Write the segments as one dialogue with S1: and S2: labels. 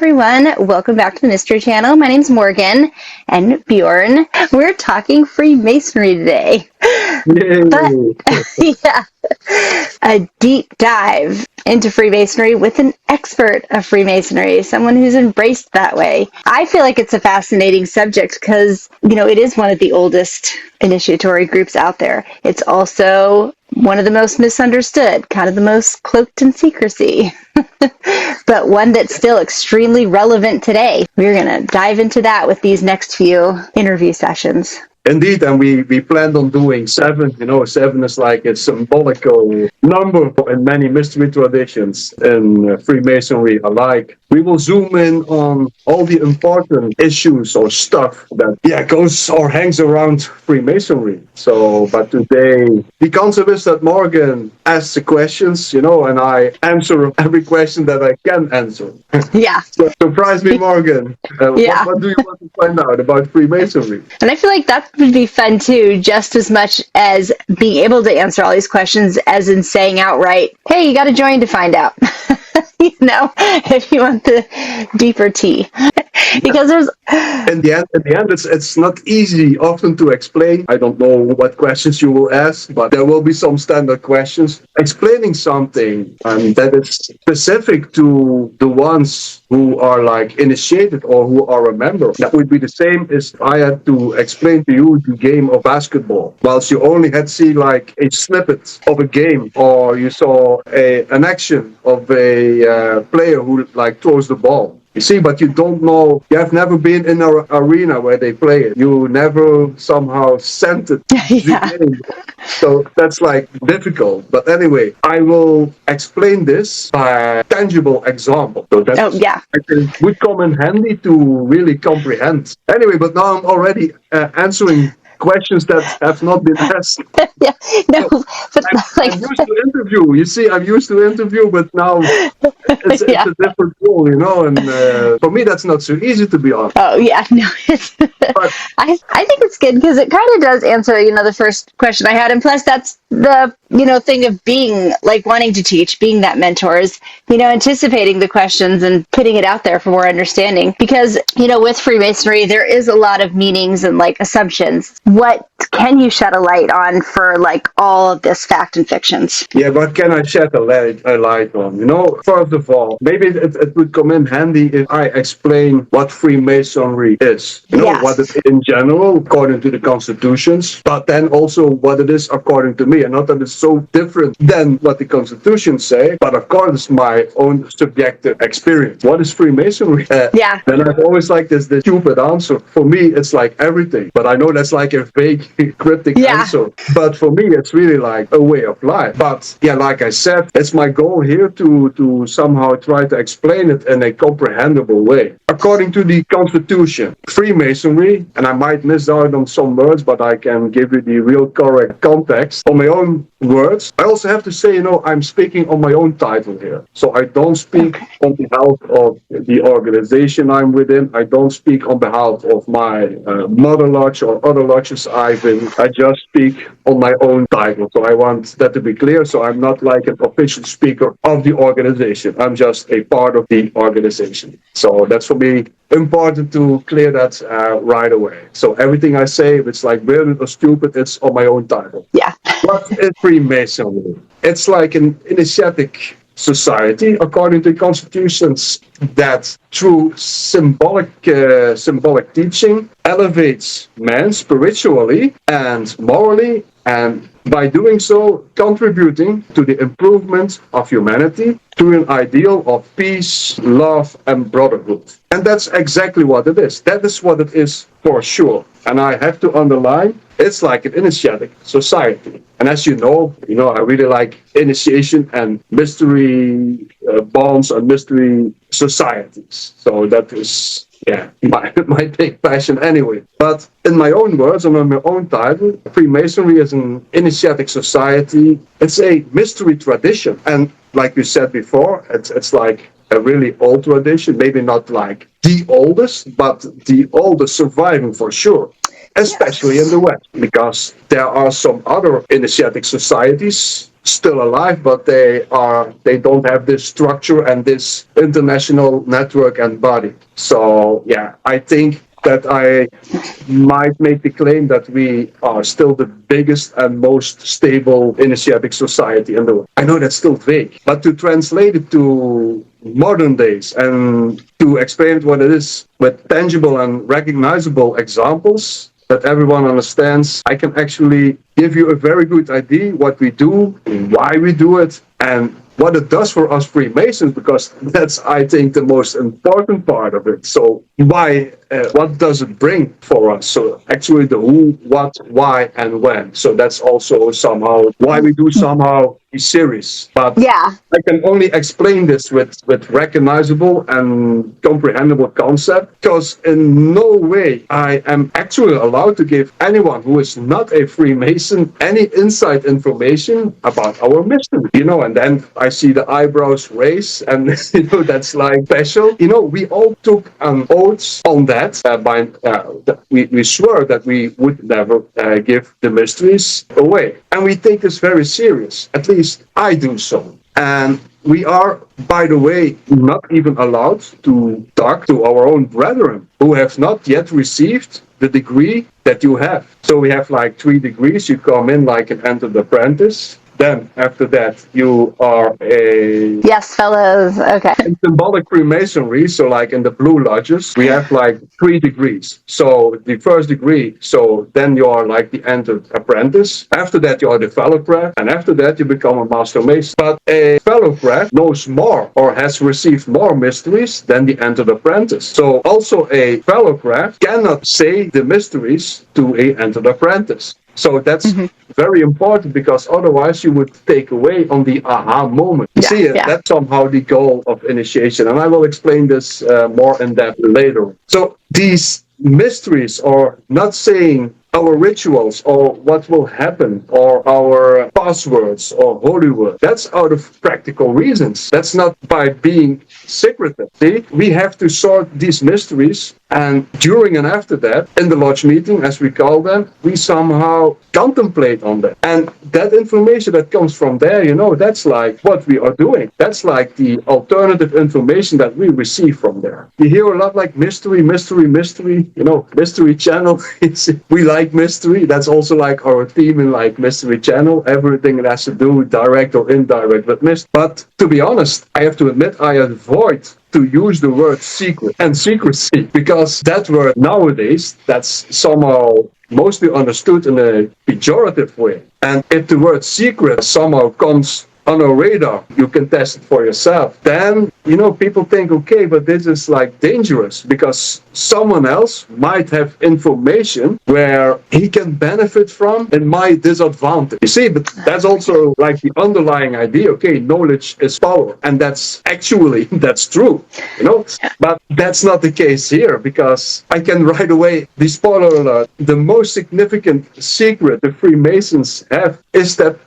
S1: everyone. Welcome back to the Mystery Channel. My name's Morgan and Bjorn. We're talking Freemasonry today.
S2: Yay.
S1: But, yeah, a deep dive into Freemasonry with an expert of Freemasonry, someone who's embraced that way. I feel like it's a fascinating subject because, it is one of the oldest initiatory groups out there. It's also one of the most misunderstood, kind of the most cloaked in secrecy, but one that's still extremely relevant today. We're going to dive into that with these next few interview sessions.
S2: Indeed, and we planned on doing 7. 7 is like a symbolical number in many mystery traditions in Freemasonry alike. We will zoom in on all the important issues or stuff that goes or hangs around Freemasonry. But today the concept is that Morgan asks the questions, and I answer every question that I can answer.
S1: Yeah.
S2: So surprise me, Morgan.
S1: Yeah.
S2: What do you want to find out about Freemasonry?
S1: And I feel like that would be fun too, just as much as being able to answer all these questions as in saying outright, hey, you got to join to find out. If you want the deeper tea. Because there's...
S2: In the end, it's not easy often to explain. I don't know what questions you will ask, but there will be some standard questions. Explaining something that is specific to the ones who are like initiated or who are a member. That would be the same as I had to explain to you the game of basketball. Whilst you only had to see like a snippet of a game, or you saw an action of a player who like throws the ball. You see, but you don't know, you have never been in an arena where they play it. You never somehow sent it.
S1: Yeah.
S2: So that's like difficult. But anyway, I will explain this by a tangible example. So that would come in handy to really comprehend. Anyway, but now I'm already answering questions that have not been asked.
S1: Yeah, no, but
S2: I'm used to interview. You see, I'm used to interview, but now it's a different role, and for me that's not so easy, to be honest.
S1: Oh yeah, no, but I think it's good because it kind of does answer, the first question I had, and plus that's the thing of being like wanting to teach, being that mentor is anticipating the questions and putting it out there for more understanding. Because with Freemasonry there is a lot of meanings and like assumptions. What can you shed a light on for like all of this fact and fictions?
S2: Yeah, what can I shed a light on? First of all, maybe it would come in handy if I explain what Freemasonry is. What it is in general, according to the constitutions, but then also what it is according to me. And not that it's so different than what the constitutions say, but of course my own subjective experience. What is Freemasonry? Then I've always liked this stupid answer. For me, it's like everything. But I know that's like a vague, cryptic answer. But for me, it's really like a way of life. But like I said, it's my goal here to somehow try to explain it in a comprehensible way. According to the Constitution, Freemasonry, and I might miss out on some words, but I can give you the real correct context on my own words. I also have to say, I'm speaking on my own title here. So I don't speak on behalf of the organization I'm within. I don't speak on behalf of my mother lodge or other lodges I've been. I just speak on my own title. So I want that to be clear. So I'm not like an official speaker of the organization. I'm just a part of the organization. So that's for me important to clear that right away. So everything I say, if it's like brilliant or stupid, it's on my own title.
S1: Yeah.
S2: What is Freemasonry? It's like an initiatic society, according to constitutions, that through symbolic teaching elevates man spiritually and morally, and by doing so contributing to the improvement of humanity through an ideal of peace, love, and brotherhood. And that's exactly what it is. That is what it is for sure. And I have to underline, it's like an initiatic society. And as you know, I really like initiation and mystery bonds and mystery societies. So that is my big passion anyway. But in my own words and on my own title, Freemasonry is an initiatic society. It's a mystery tradition. And like you said before, it's like a really old tradition, maybe not like the oldest, but the oldest surviving for sure. Especially in the West, because there are some other initiatic societies still alive, but they don't have this structure and this international network and body. So yeah, I think that I might make the claim that we are still the biggest and most stable initiatic society in the world. I know that's still vague, but to translate it to modern days and to explain what it is with tangible and recognizable examples that everyone understands, I can actually give you a very good idea what we do, why we do it, and what it does for us Freemasons, because that's, I think, the most important part of it. So what does it bring for us? So actually the who, what, why, and when. So that's also somehow why we do somehow a series. But
S1: Yeah.
S2: I can only explain this with recognizable and comprehensible concept, because in no way I am actually allowed to give anyone who is not a Freemason any inside information about our mission. And then I see the eyebrows raise, and that's like special. We all took an oath on that. We swore that we would never give the mysteries away, and we take this very serious. At least I do so. And we are, by the way, not even allowed to talk to our own brethren who have not yet received the degree that you have. So we have like 3 degrees. You come in like an entered apprentice. Then after that, you are a...
S1: Yes, fellows. Okay.
S2: In symbolic Freemasonry, so like in the blue lodges, we have like 3 degrees. So the first degree, so then you are like the entered apprentice. After that, you are the fellow craft, and after that, you become a master mason. But a fellow craft knows more or has received more mysteries than the entered apprentice. So also a fellow craft cannot say the mysteries to a entered apprentice. So that's very important, because otherwise you would take away on the aha moment. You see, that's somehow the goal of initiation. And I will explain this more in depth later. So these mysteries are not saying our rituals or what will happen or our passwords or holy word. That's out of practical reasons. That's not by being secretive. See, we have to sort these mysteries, and during and after that, in the lodge meeting, as we call them, we somehow contemplate on that. And that information that comes from there, that's like what we are doing. That's like the alternative information that we receive from there. You hear a lot like mystery, mystery channel. We like mystery. That's also like our theme in like Mystery Channel. Everything that has to do with direct or indirect with mystery. But to be honest, I have to admit I avoid to use the word secret and secrecy, because that word nowadays, that's somehow mostly understood in a pejorative way. And if the word secret somehow comes on a radar, you can test it for yourself, then people think, okay, but this is like dangerous, because someone else might have information where he can benefit from in my disadvantage. You see, but that's also like the underlying idea. Okay, knowledge is power, and that's true, but that's not the case here, because I can right away, the spoiler alert, the most significant secret the Freemasons have is that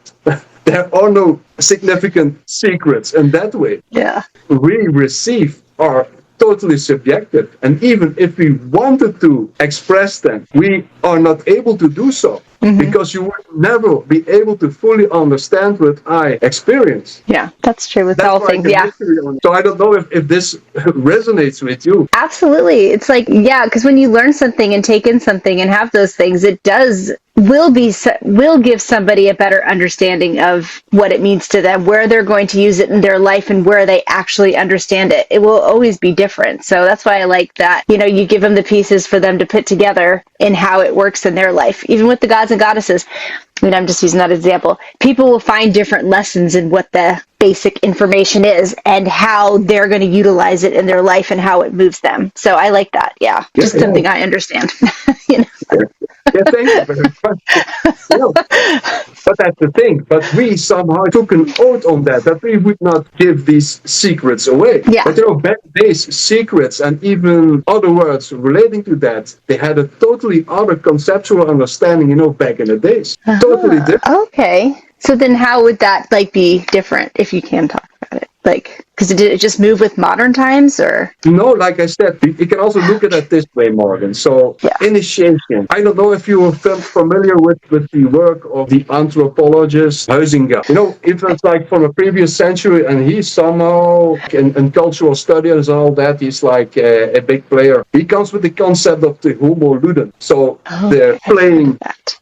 S2: there are no significant secrets in that way.
S1: Yeah.
S2: We receive are totally subjective. And even if we wanted to express them, we are not able to do so. Because you would never be able to fully understand what I experience.
S1: Yeah, that's true with all things. Yeah.
S2: So I don't know if this resonates with you.
S1: Absolutely. It's like, because when you learn something and take in something and have those things, it will give somebody a better understanding of what it means to them, where they're going to use it in their life, and where they actually understand it. It will always be different. So that's why I like that, you give them the pieces for them to put together in how it works in their life. Even with the gods and goddesses, I'm just using that example. People will find different lessons in what the basic information is and how they're going to utilize it in their life and how it moves them. So I like that. Yeah. Just something I understand.
S2: Yeah, thank you very much. But that's the thing. But we somehow took an oath on that we would not give these secrets away.
S1: Yeah.
S2: But back days, secrets and even other words relating to that, they had a totally other conceptual understanding, back in the days. Totally different.
S1: Okay. So then how would that be different, if you can talk about it? Because did it just move with modern times, or?
S2: No, like I said, you can also look at it this way, Morgan. So, initiation. I don't know if you are familiar with the work of the anthropologist Huizinga. If it's like from a previous century, and he's somehow in cultural studies and all that, he's like a big player. He comes with the concept of the homo ludens. So, the playing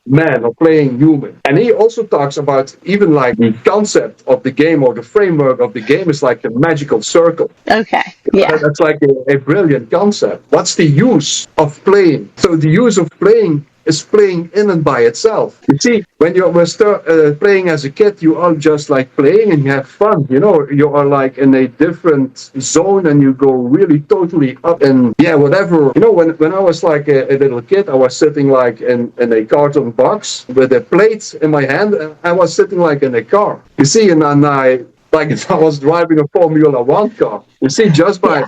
S2: man or playing human. And he also talks about even like the concept of the game or the framework of the game is like the magical circle.
S1: Okay. Yeah.
S2: That's like a brilliant concept. What's the use of playing? So the use of playing is playing in and by itself. You see, when you were playing as a kid, you are just like playing and you have fun. You are like in a different zone and you go really totally up and whatever. When I was like a little kid, I was sitting like in a carton box with a plate in my hand and I was sitting like in a car. You see, and I like if I was driving a Formula One car. You see, just by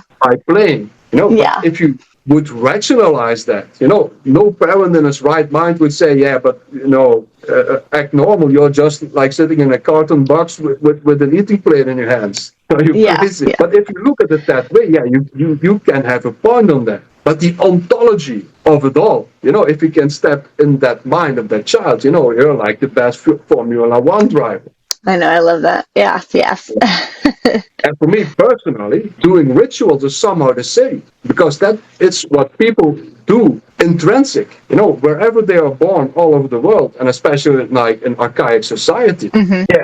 S2: playing. But if you would rationalize that, no parent in his right mind would say, but act normal. You're just like sitting in a carton box with an eating plate in your hands. You're crazy. But if you look at it that way, you can have a point on that. But the ontology of it all, if you can step in that mind of that child, you're like the best Formula One driver.
S1: I know, I love that. Yes.
S2: And for me personally, doing rituals is somehow the same, because that is what people do intrinsic, wherever they are born all over the world, and especially like in archaic society,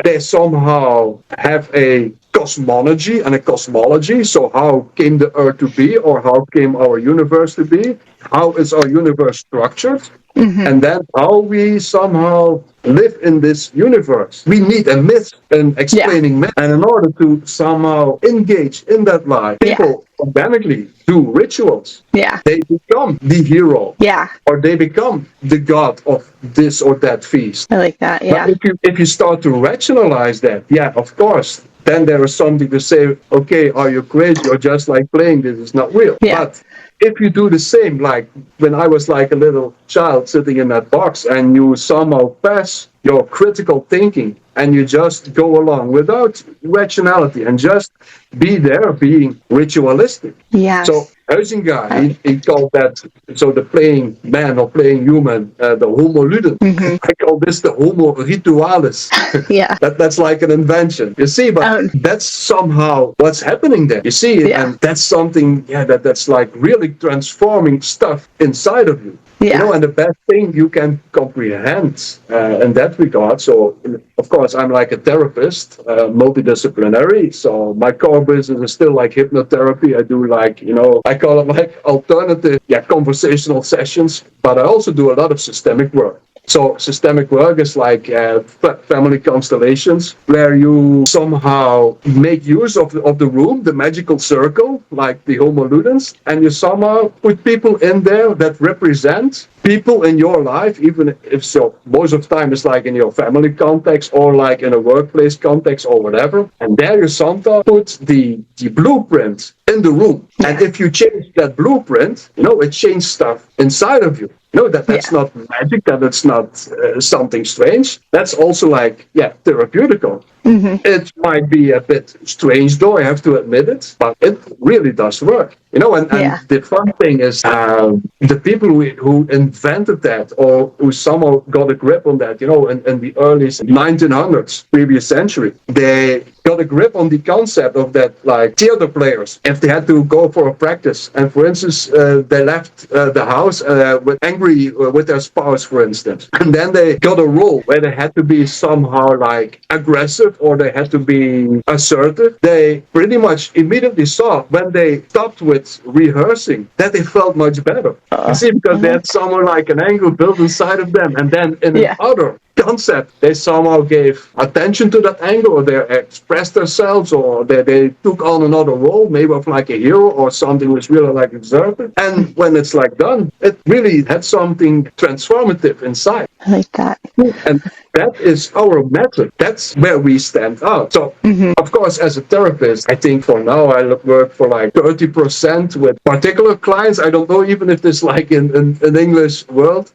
S2: they somehow have a cosmology and a cosmology. So how came the earth to be, or how came our universe to be? How is our universe structured? And then how we somehow live in this universe. We need a myth, an explaining myth. And in order to somehow engage in that life, people organically do rituals. They become the hero. Or they become the god of this or that feast.
S1: I like that,
S2: But if you start to rationalize that, of course, then there is something to say, okay, are you crazy? You're just like playing, this is not real. But if you do the same, like when I was like a little child sitting in that box and you somehow pass your critical thinking and you just go along without rationality and just be there being ritualistic. So Huizinga, he called that, so the playing man or playing human, the homo ludens. I call this the homo ritualis. That's like an invention. You see, but that's somehow what's happening there. You see, and that's something, that's like really transforming stuff inside of you. And the best thing you can comprehend in that regard. So, of course, I'm like a therapist, multidisciplinary. So my core business is still like hypnotherapy. I do like, I call it like alternative, conversational sessions. But I also do a lot of systemic work. So systemic work is like family constellations, where you somehow make use of the room, the magical circle, like the homo ludens, and you somehow put people in there that represent people in your life, even if so most of the time it's like in your family context or like in a workplace context or whatever. And there you sometimes put the blueprint in the room. And if you change that blueprint, it changes stuff inside of you. That's not magic, that it's not something strange. That's also like, therapeutical. It might be a bit strange though, I have to admit it, but it really does work. And the fun thing is the people who invented that or who somehow got a grip on that, in the early 1900s, previous century, they got a grip on the concept of that, like theater players, if they had to go for a practice, and for instance, they left the house angry with their spouse, for instance, and then they got a role where they had to be somehow like aggressive or they had to be assertive. They pretty much immediately saw when they stopped with rehearsing that they felt much better. You see, because they had someone like an angle built inside of them, and then in another concept, they somehow gave attention to that angle, or they expressed themselves, or they took on another role, maybe of like a hero or something which really like exerted. And when it's like done, it really had something transformative inside.
S1: I like that.
S2: And that is our method. That's where we stand out. So, of course, as a therapist, I think for now I work for like 30% with particular clients. I don't know even if this like in English word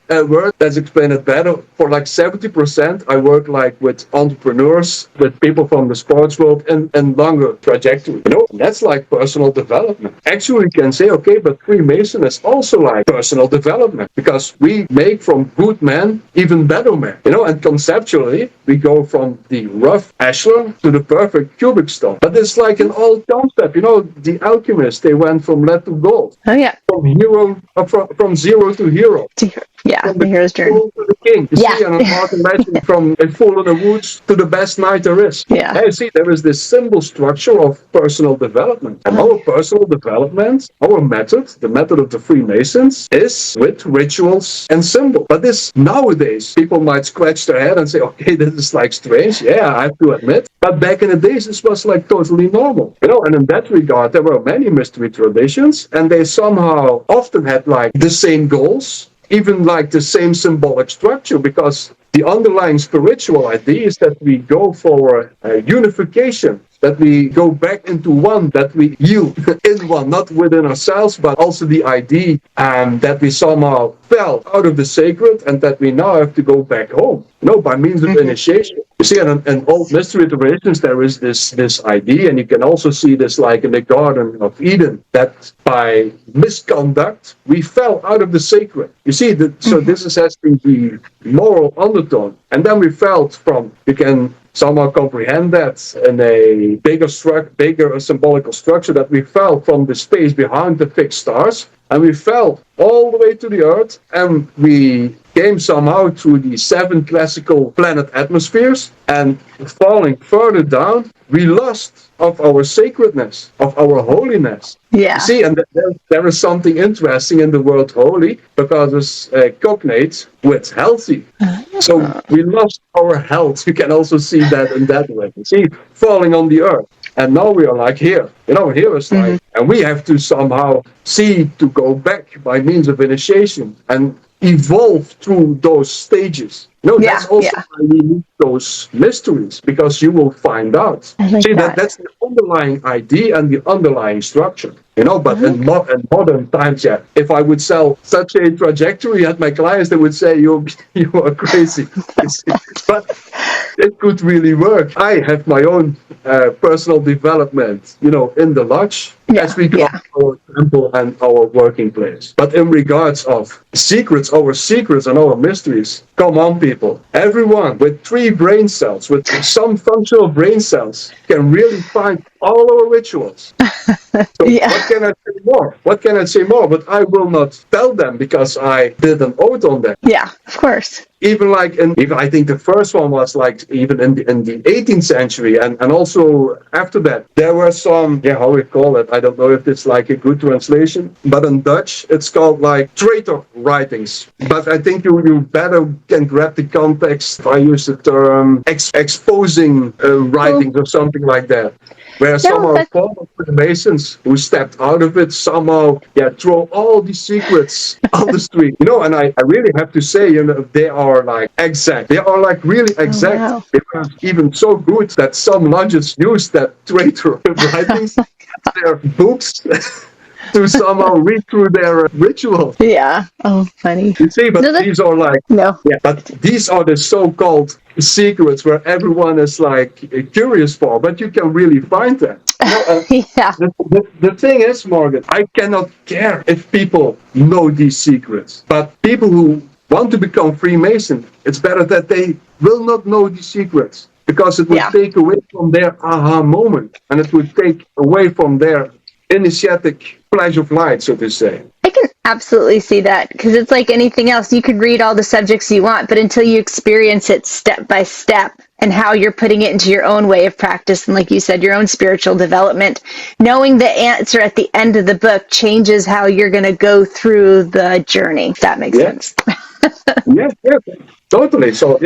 S2: that's explained it better. For like 70%, I work like with entrepreneurs, with people from the sports world and longer trajectory. That's like personal development. Actually, we can say, okay, but Freemason is also like personal development because we make from good men even better men. And conceptually, we go from the rough ashlar to the perfect cubic stone. But it's like an old concept. The alchemists, they went from lead to gold.
S1: Oh, yeah.
S2: From zero to hero.
S1: Yeah,
S2: from
S1: the hero's journey.
S2: To the king. You see, and I'm imagine from a fool in the woods to the best knight there is.
S1: Yeah.
S2: And you see, there is this symbol structure of personal development. And our personal development, our method, the method of the Freemasons, is with rituals and symbols. But this nowadays, people might scratch their head and say, okay, this is like strange. Yeah, I have to admit. But back in the days, this was like totally normal. And in that regard, there were many mystery traditions, and they somehow often had like the same goals, even like the same symbolic structure, because the underlying spiritual idea is that we go for unification, that we go back into one, that we heal in one, not within ourselves, but also the idea that we somehow fell out of the sacred and that we now have to go back home, by means of initiation. You see, in old mystery traditions, there is this idea, and you can also see this like in the Garden of Eden, that by misconduct, we fell out of the sacred. You see, so this has been the moral undertone. And then we felt from, you can somehow comprehend that in a bigger symbolical structure, that we fell from the space behind the fixed stars, and we fell all the way to the earth, and we came somehow through the 7 classical planet atmospheres, and falling further down, we lost of our sacredness, of our holiness.
S1: Yeah.
S2: You see, and there is something interesting in the word holy, because it's cognate with healthy. So we lost our health. You can also see that in that way. You see, falling on the earth. And now we are like here. Here is like, and we have to somehow see to go back by means of initiation and evolve through those stages. That's also why we need those mysteries, because you will find out. See, that's the underlying idea and the underlying structure. But in modern times, if I would sell such a trajectory at my clients, they would say, you are crazy. But it could really work. I have my own personal development, in the lodge, as we go to our temple and our working place. But in regards of our secrets and our mysteries, come on, people. Everyone with 3 brain cells, with some functional brain cells, can really find all our rituals. So what can I say more? But I will not tell them, because I did an oath on them.
S1: Yeah, of course.
S2: Even I think the first one was like even in the 18th century, and also after that there were some, how we call it, I don't know if it's like a good translation, but in Dutch it's called like traitor writings. But I think you better can grab the context if I use the term exposing writings or something like that. Where some of our former Masons who stepped out of it somehow throw all these secrets on the street. And I really have to say, they are like exact. They are like really exact. Oh, wow. They were even so good that some lodges used that traitor writings in their books to somehow read through their rituals.
S1: Yeah. Oh, funny.
S2: You see, but these are like but these are the so-called secrets where everyone is like curious for, but you can really find them. The thing is, Morgan, I cannot care if people know these secrets, but people who want to become Freemason, it's better that they will not know these secrets, because it would take away from their aha moment, and it would take away from their initiatic flash of light, so to say.
S1: I can absolutely see that, because it's like anything else. You could read all the subjects you want, but until you experience it step by step and how you're putting it into your own way of practice, and like you said, your own spiritual development, knowing the answer at the end of the book changes how you're going to go through the journey, if that makes sense.
S2: Yes, totally. So,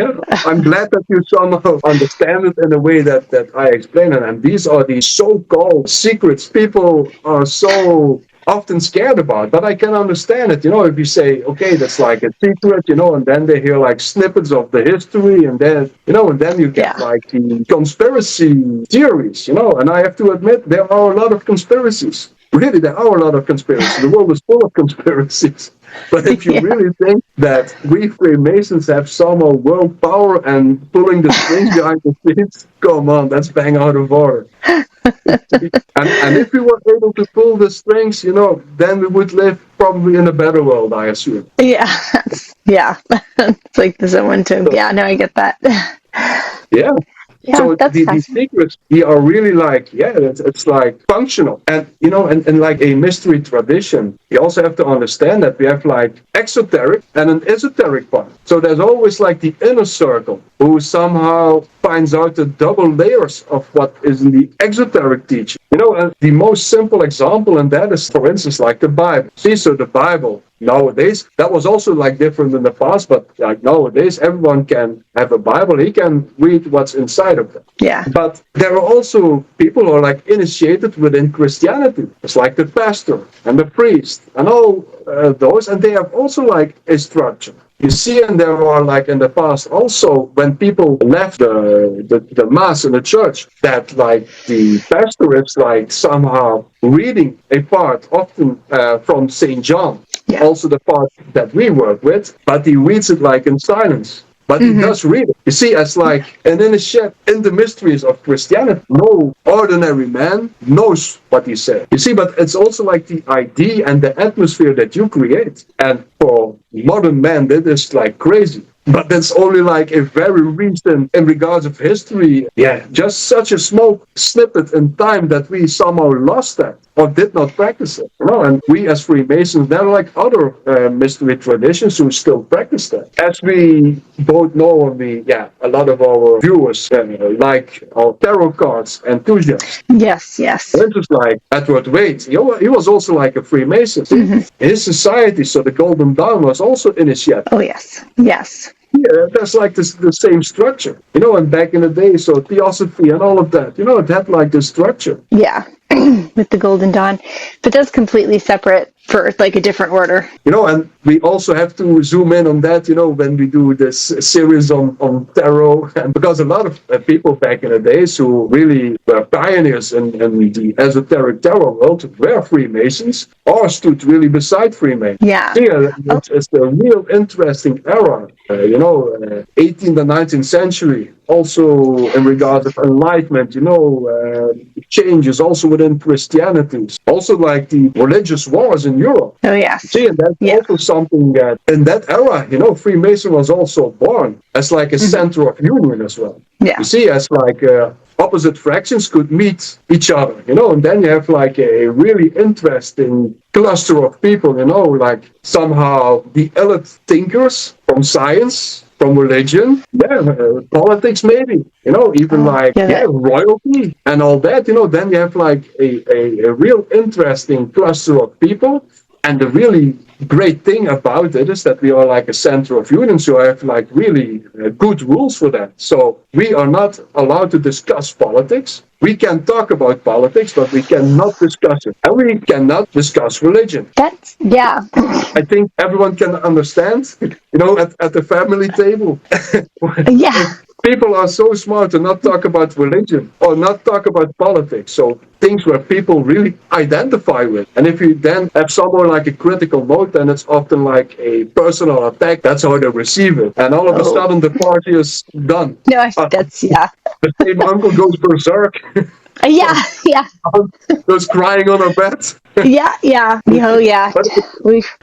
S2: I'm glad that you somehow understand it in the way that I explain it. And these are the so-called secrets. People are so often scared about. But I can understand it, if you say, okay, that's like a secret, and then they hear like snippets of the history, and then, and then you get like the conspiracy theories, and I have to admit, there are a lot of conspiracies. Really, there are a lot of conspiracies. The world is full of conspiracies. But if you really think that we Freemasons have somehow world power and pulling the strings behind the scenes, come on, that's bang out of order. and if we were able to pull the strings, then we would live probably in a better world, I assume.
S1: Yeah, it's like the someone to. Yeah, no, I get that.
S2: Yeah.
S1: Yeah,
S2: so these secrets, they are really like, it's like functional. And, and like a mystery tradition, you also have to understand that we have like exoteric and an esoteric part. So there's always like the inner circle who somehow finds out the double layers of what is in the exoteric teaching. And the most simple example in that is, for instance, like the Bible. See, so the Bible, nowadays, that was also like different in the past, but like nowadays, everyone can have a Bible. He can read what's inside of it.
S1: Yeah.
S2: But there are also people who are like initiated within Christianity. It's like the pastor and the priest and all those, and they have also like a structure. You see, and there are like in the past also when people left the mass in the church, that like the pastor is like somehow reading a part, often from St. John, also the part that we work with, but he reads it like in silence. But he does read it. You see, as like an initiate in the mysteries of Christianity, no ordinary man knows what he said. You see, but it's also like the idea and the atmosphere that you create. And for modern man, that is like crazy. But that's only like a very recent, in regards of history, just such a small snippet in time that we somehow lost that or did not practice it. And we as Freemasons, there are like other mystery traditions who still practice that. As we both know, a lot of our viewers like our tarot cards enthusiasts.
S1: Yes.
S2: This is like Edward Waite. He was also like a Freemason. His society, so the Golden Dawn, was also initiated.
S1: Oh, yes.
S2: Yeah, that's like the same structure, and back in the day, so theosophy and all of that, it had like this structure.
S1: Yeah, with the Golden Dawn, but that's completely separate for like a different order.
S2: And we also have to zoom in on that, when we do this series on tarot, and because a lot of people back in the days who really were pioneers in the esoteric tarot world were Freemasons or stood really beside Freemasons.
S1: Yeah.
S2: It's a real interesting era, 18th and 19th century. Also in regards of enlightenment, changes also within Christianity. Also like the religious wars in Europe.
S1: Oh, yes.
S2: See, and that's also something that in that era, Freemason was also born as like a center of union as well.
S1: Yeah.
S2: You see, as like opposite fractions could meet each other, and then you have like a really interesting cluster of people, like somehow the elite thinkers from science, from religion, politics maybe, even royalty and all that, then you have like a real interesting cluster of people. And the really great thing about it is that we are like a center of union, so I have like really good rules for that. So we are not allowed to discuss politics. We can talk about politics, but we cannot discuss it. And we cannot discuss religion. I think everyone can understand, at the family table. People are so smart to not talk about religion or not talk about politics. So things where people really identify with. And if you then have someone like a critical note, then it's often like a personal attack. That's how they receive it. And all of a sudden the party is done.
S1: No, that's,
S2: The same uncle goes berserk. Goes crying on her bed.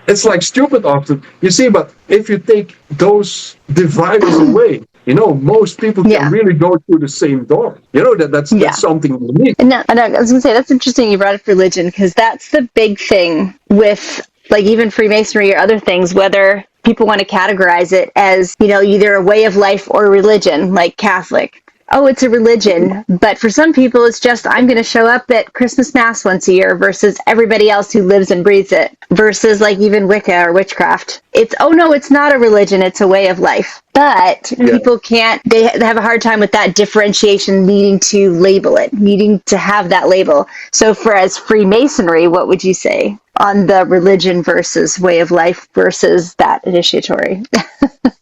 S2: It's like stupid often. You see, but if you take those dividers away, most people can really go through the same door. That's something unique.
S1: And I was going to say, that's interesting you brought up religion, because that's the big thing with like even Freemasonry or other things, whether people want to categorize it as, either a way of life or religion, like Catholic. Oh, it's a religion. But for some people, it's just, I'm going to show up at Christmas Mass once a year versus everybody else who lives and breathes it. Versus like even Wicca or witchcraft. It's, oh no, it's not a religion. It's a way of life. But people can't, they have a hard time with that differentiation, needing to label it, needing to have that label. So as Freemasonry, what would you say? on the religion versus way of life versus that initiatory.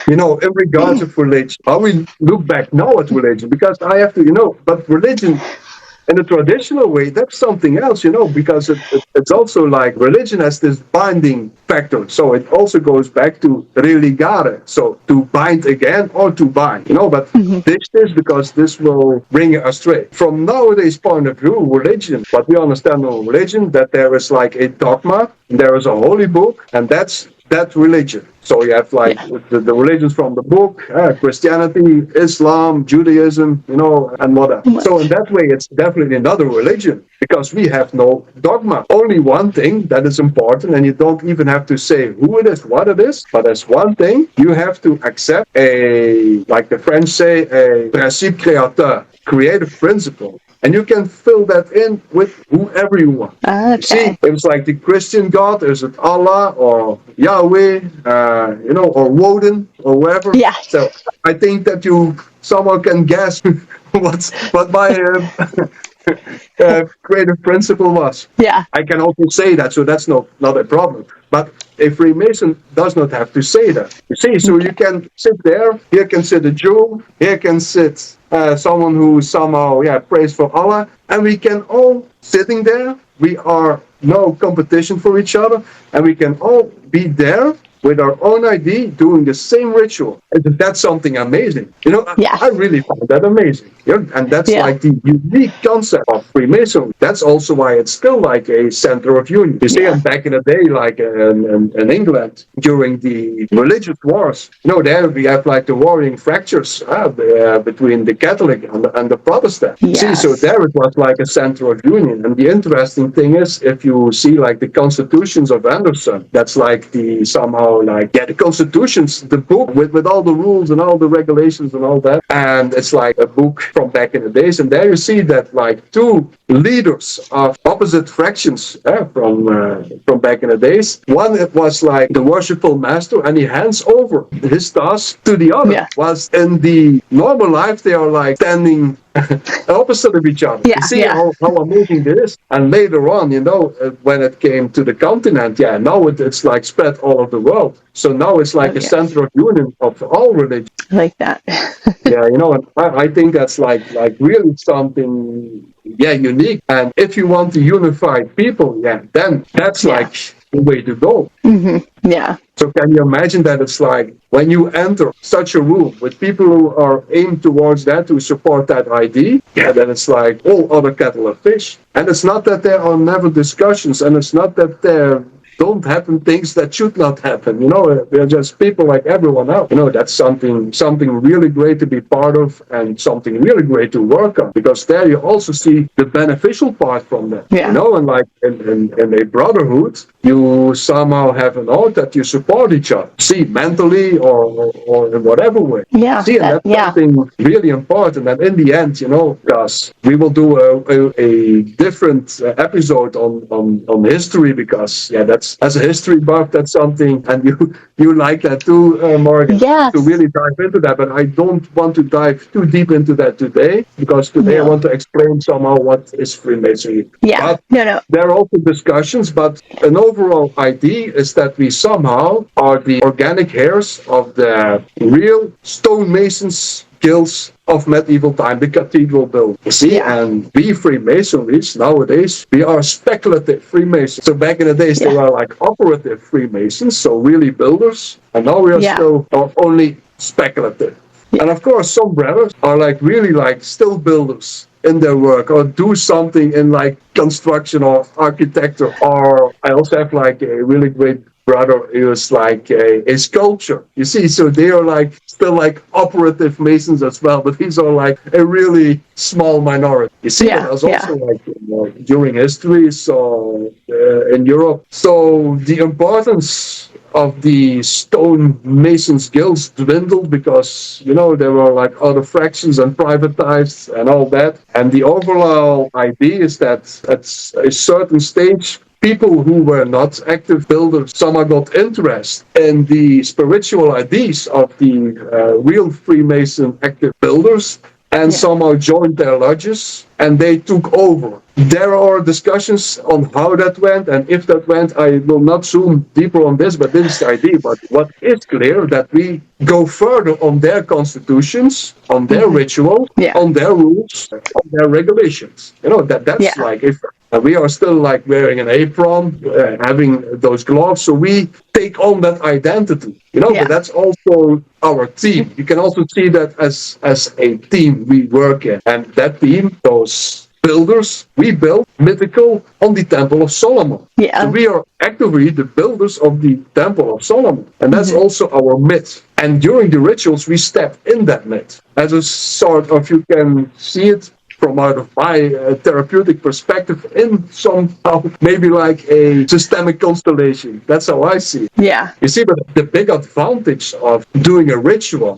S2: In regards of religion, how we look back now at religion, because I have to, but religion in the traditional way, that's something else, because it's also like religion has this binding factor. So it also goes back to religare, so to bind again or to bind, but this is because this will bring you astray. From nowadays point of view, religion, what we understand of religion, that there is like a dogma, there is a holy book, and that's that religion. So you have like the religions from the book, Christianity, Islam, Judaism, and whatever. So in that way, it's definitely another religion because we have no dogma. Only one thing that is important, and you don't even have to say who it is, what it is, but there's one thing you have to accept like the French say, a principe créateur, creative principle. And you can fill that in with whoever you want.
S1: Okay.
S2: See, it's like the Christian God, is it Allah or Yahweh, or Woden or whatever.
S1: Yeah.
S2: So I think that you someone can guess what my creative principle was.
S1: Yeah.
S2: I can also say that, so that's not a problem. But a Freemason does not have to say that. You see, so you can sit there, here can sit a Jew, here can sit someone who somehow prays for Allah, and we can all sitting there, we are no competition for each other, and we can all be there with our own ID doing the same ritual. And that's something amazing. I really find that amazing. And that's like the unique concept of Freemasonry. That's also why it's still like a center of union. You see, back in the day, like in England, during the religious wars, there we have like the warring fractures between the Catholic and the Protestant.
S1: Yes.
S2: See, so there it was like a center of union. And the interesting thing is, if you see like the constitutions of Anderson, that's like the somehow the constitutions, the book with all the rules and all the regulations and all that. And it's like a book from back in the days. And there you see that like two leaders of opposite fractions from back in the days. One, it was like the worshipful master, and he hands over his task to the other. Yeah. Whilst in the normal life, they are like standing opposite of each other. You see how amazing this is. And later on, when it came to the continent, now it's like spread all over the world. So now it's like a center of union of all religions.
S1: I like that.
S2: And I think that's like really something unique. And if you want to unify people, then that's like the way to go.
S1: Mm-hmm. Yeah.
S2: So can you imagine that it's like when you enter such a room with people who are aimed towards that, to support that ID, then it's like all other kettle of fish. And it's not that there are never discussions, and it's not that there don't happen things that should not happen. They're just people like everyone else. That's something really great to be part of, and something really great to work on, because there you also see the beneficial part from that. And like in a brotherhood, you somehow have an oath that you support each other. See, mentally or in whatever way. See, and that's something really important. And in the end, because we will do a different episode on history, because that's as a history buff, that's something, and you like that too, Morgan.
S1: Yes.
S2: To really dive into that, but I don't want to dive too deep into that today, because today I want to explain somehow what is Freemasonry.
S1: Yeah.
S2: But there are also discussions, but an overall idea is that we somehow are the organic heirs of the real stonemasons guilds of medieval time, the cathedral building. You see, and we Freemasons nowadays, we are speculative Freemasons. So back in the days, they were like operative Freemasons, so really builders, and now we are still only speculative. And of course, some brothers are like really like still builders in their work, or do something in like construction or architecture. Or I also have like a really great brother who is like a sculpture. You see, so they are like still like operative masons as well, but these are like a really small minority. You see, it was also like during history, so in Europe. So the importance of the stone masons guilds dwindled, because there were like other fractions and privatized and all that. And the overall idea is that at a certain stage, people who were not active builders somehow got interest in the spiritual ideas of the real Freemason active builders, and somehow joined their lodges, and they took over there are discussions on how that went and if that went. I will not zoom deeper on this, but this is the idea. But what is clear that we go further on their constitutions, on their ritual, on their rules, on their regulations. That's like if we are still like wearing an apron, having those gloves. So we take on that identity, but that's also our team. You can also see that as a team we work in. And that team, those builders, we build mythical on the Temple of Solomon. Yeah. So we are actively the builders of the Temple of Solomon. And that's also our myth. And during the rituals, we step in that myth. As a sort of, you can see it from out of my therapeutic perspective in somehow maybe like a systemic constellation. That's how I see it. Yeah. You see, but the big advantage of doing a ritual,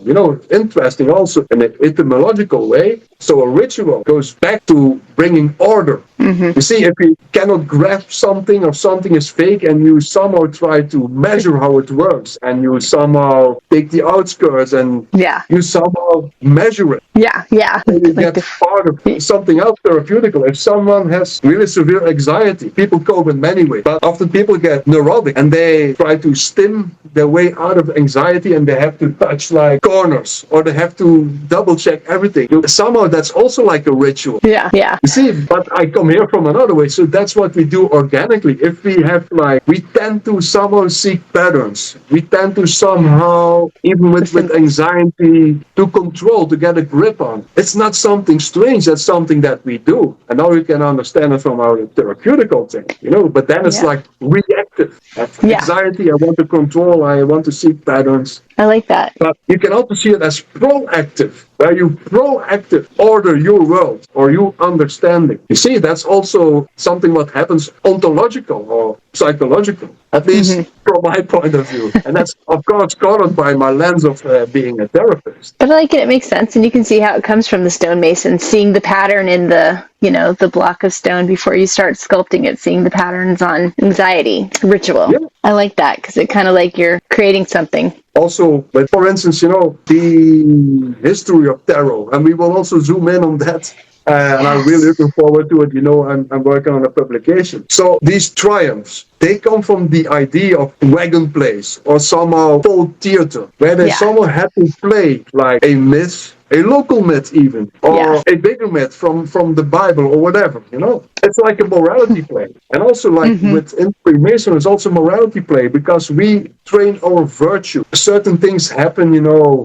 S2: interesting also in an etymological way. So a ritual goes back to bringing order. You see, if you cannot grasp something or something is fake and you somehow try to measure how it works and you somehow take the outskirts and you somehow measure it. Yeah. And you get part of something else therapeutical. If someone has really severe anxiety, people cope in many ways. But often people get neurotic and they try to stim their way out of anxiety and they have to touch like corners or they have to double check everything. Somehow that's also like a ritual. Yeah. You see, but I come here from another way. So that's what we do organically. If we have we tend to somehow seek patterns. We tend to somehow, even with anxiety, to control, to get a grip on. It's not something strange. That's something that we do. And now you can understand it from our therapeutical thing, but then it's like reactive. Anxiety, I want to control, I want to seek patterns. I like that. But you can also see it as proactive, where you proactive order your world or your understanding. You see, that's also something what happens ontological or psychological, at least from my point of view. And that's, of course, colored by my lens of being a therapist. But I like it. It makes sense. And you can see how it comes from the stonemason, seeing the pattern in the block of stone before you start sculpting it, seeing the patterns on anxiety, ritual. Yeah. I like that because it kind of like you're creating something. Also, but for instance, the history of tarot, and we will also zoom in on that. And I'm really looking forward to it. I'm working on a publication. So these triumphs, they come from the idea of wagon plays or somehow folk theater, where they somehow had to play like a myth, a local myth even, or a bigger myth from the Bible or whatever, It's like a morality play. And also like within Freemasonry, it's also morality play because we train our virtue. Certain things happen,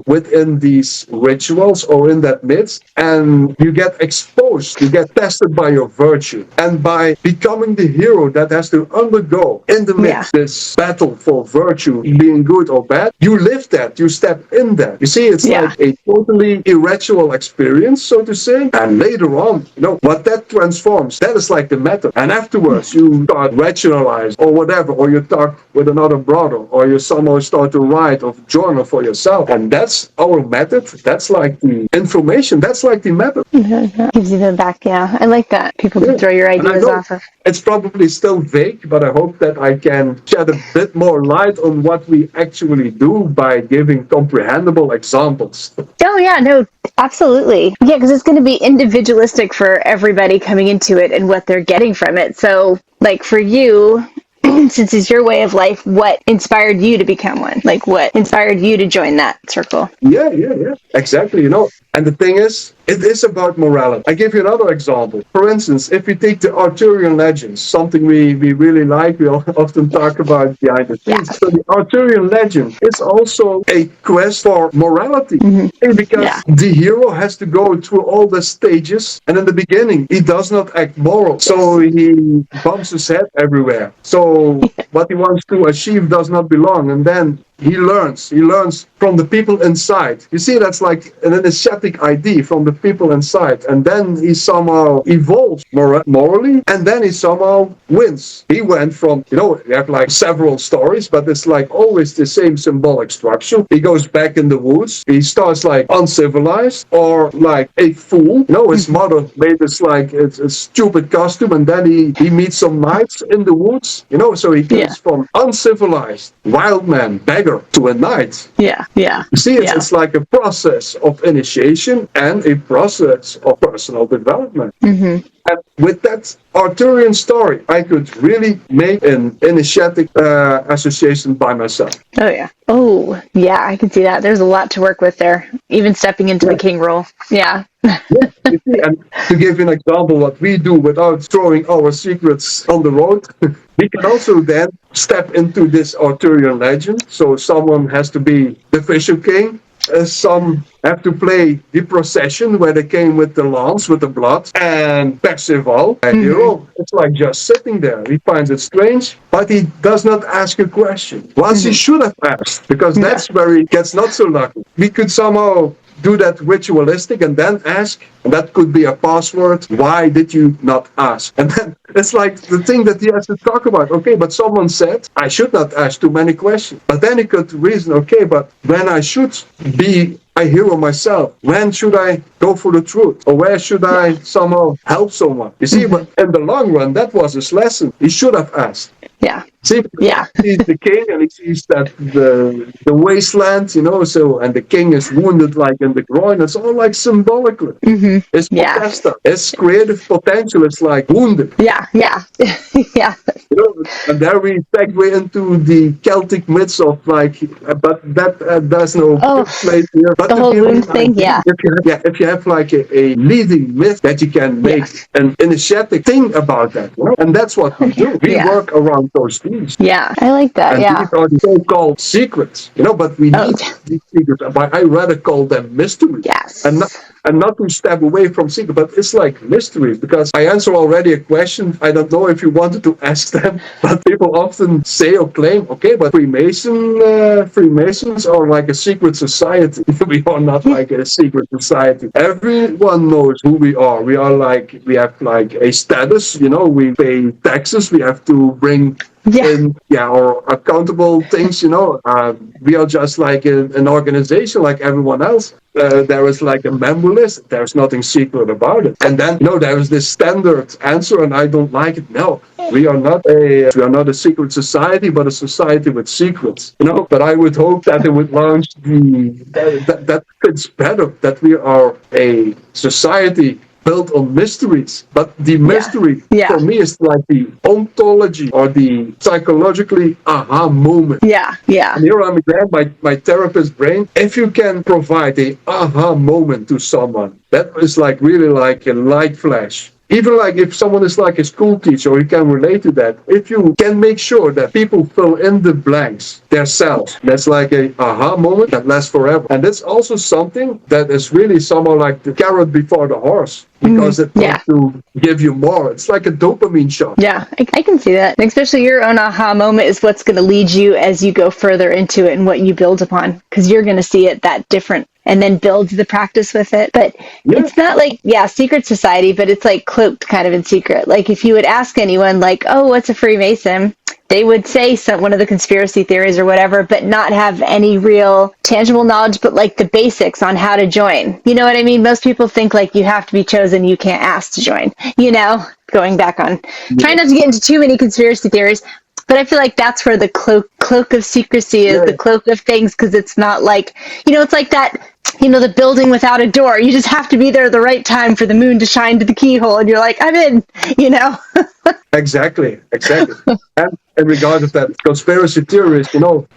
S2: within these rituals or in that myth, and you get exposed, you get tested by your virtue. And by becoming the hero that has to undergo in the myth this battle for virtue, being good or bad, you live that, you step in that. You see, it's like a totally irrational experience, so to say. And later on, what that transforms, that is like the method. And afterwards, you start rationalize or whatever, or you talk with another brother, or you somehow start to write or journal for yourself. And that's our method. That's like the information. That's like the method. Gives you the back, I like that. People can throw your ideas off of. It's probably still vague, but I hope that I can shed a bit more light on what we actually do by giving comprehensible examples. Oh, yeah, no, absolutely. Yeah, because it's going to be individualistic for everybody coming into it and what they're getting from it. So, like for you, since it's your way of life, what inspired you to become one? Like what inspired you to join that circle? Yeah, exactly. And the thing is, it is about morality. I give you another example. For instance, if we take the Arthurian legends, something we really like, we often talk about behind the scenes. So the Arthurian legend is also a quest for morality. Because the hero has to go through all the stages, and in the beginning, he does not act moral. So he bumps his head everywhere. So what he wants to achieve does not belong. And then he learns from the people inside. You see, that's like an initiatic idea from the people inside. And then he somehow evolves morally, and then he somehow wins. He went from, you have like several stories, but it's like always the same symbolic structure. He goes back in the woods. He starts like uncivilized or like a fool. His mother made this like a stupid costume, and then he meets some knights in the woods. So he goes from uncivilized, wild man, back dagger to a knight.
S1: Yeah. Yeah.
S2: You see, it's like a process of initiation and a process of personal development.
S1: Mm-hmm.
S2: And with that Arthurian story, I could really make an initiatic association by myself.
S1: Oh, yeah. Oh, yeah, I can see that. There's a lot to work with there, even stepping into the king role. Yeah.
S2: Yeah, you see, and to give an example, what we do without throwing our secrets on the road, we can also then step into this Arthurian legend. So someone has to be the Fisher King. Some have to play the procession where they came with the lance, with the blood, and Percival, a hero, it's like just sitting there. He finds it strange, but he does not ask a question. Once he should have asked, because that's where he gets not so lucky. We could somehow do that ritualistic and then ask, and that could be a password. Why did you not ask? And then it's like the thing that he has to talk about. Okay, but someone said I should not ask too many questions. But then he could reason, okay, but when I should be a hero myself, when should I go for the truth? Or where should I somehow help someone? You see, but in the long run, that was his lesson. He should have asked.
S1: Yeah.
S2: See, he sees the king and he sees that the wasteland, so, and the king is wounded like in the groin. It's all like symbolically. His potential, his creative potential is like wounded.
S1: Yeah.
S2: And there we segue into the Celtic myths of like, but that there's no place here. But
S1: the whole wound thing,
S2: if you have like a leading myth that you can make an initiatic thing about that, and that's what we do. We work around those things.
S1: Yeah, I like that.
S2: And these are the so-called secrets, but we need these secrets. But I rather call them mysteries.
S1: Yes.
S2: And not to step away from secret, but it's like mysteries, because I answer already a question. I don't know if you wanted to ask them, but people often say or claim, okay, but Freemasons are like a secret society. We are not like a secret society. Everyone knows who we are. We have like a status, we pay taxes, we have to bring or accountable things, we are just like an organization like everyone else. There is like a member list. There's nothing secret about it. And then, there is this standard answer, and I don't like it. No, we are not a secret society, but a society with secrets. But I would hope that it would launch that fits better. That we are a society built on mysteries, but the mystery for me is like the ontology or the psychologically aha moment.
S1: Yeah.
S2: And here I'm again, my therapist brain. If you can provide a aha moment to someone, that is like really like a light flash. Even like if someone is like a school teacher, you can relate to that. If you can make sure that people fill in the blanks themselves, that's like a aha moment that lasts forever. And that's also something that is really somehow like the carrot before the horse, because it wants to give you more. It's like a dopamine shot.
S1: Yeah, I can see that. And especially your own aha moment is what's going to lead you as you go further into it and what you build upon, because you're going to see it that different and then build the practice with it. But it's not like, secret society, but it's like cloaked kind of in secret. Like if you would ask anyone like, oh, what's a Freemason? They would say one of the conspiracy theories or whatever, but not have any real tangible knowledge, but like the basics on how to join. You know what I mean? Most people think like you have to be chosen, you can't ask to join, going back on. Try not to get into too many conspiracy theories. But I feel like that's where the cloak of secrecy is, the cloak of things, because it's not like, it's like that, the building without a door. You just have to be there at the right time for the moon to shine to the keyhole, and you're like, I'm in,
S2: Exactly. And in regard to that conspiracy theories,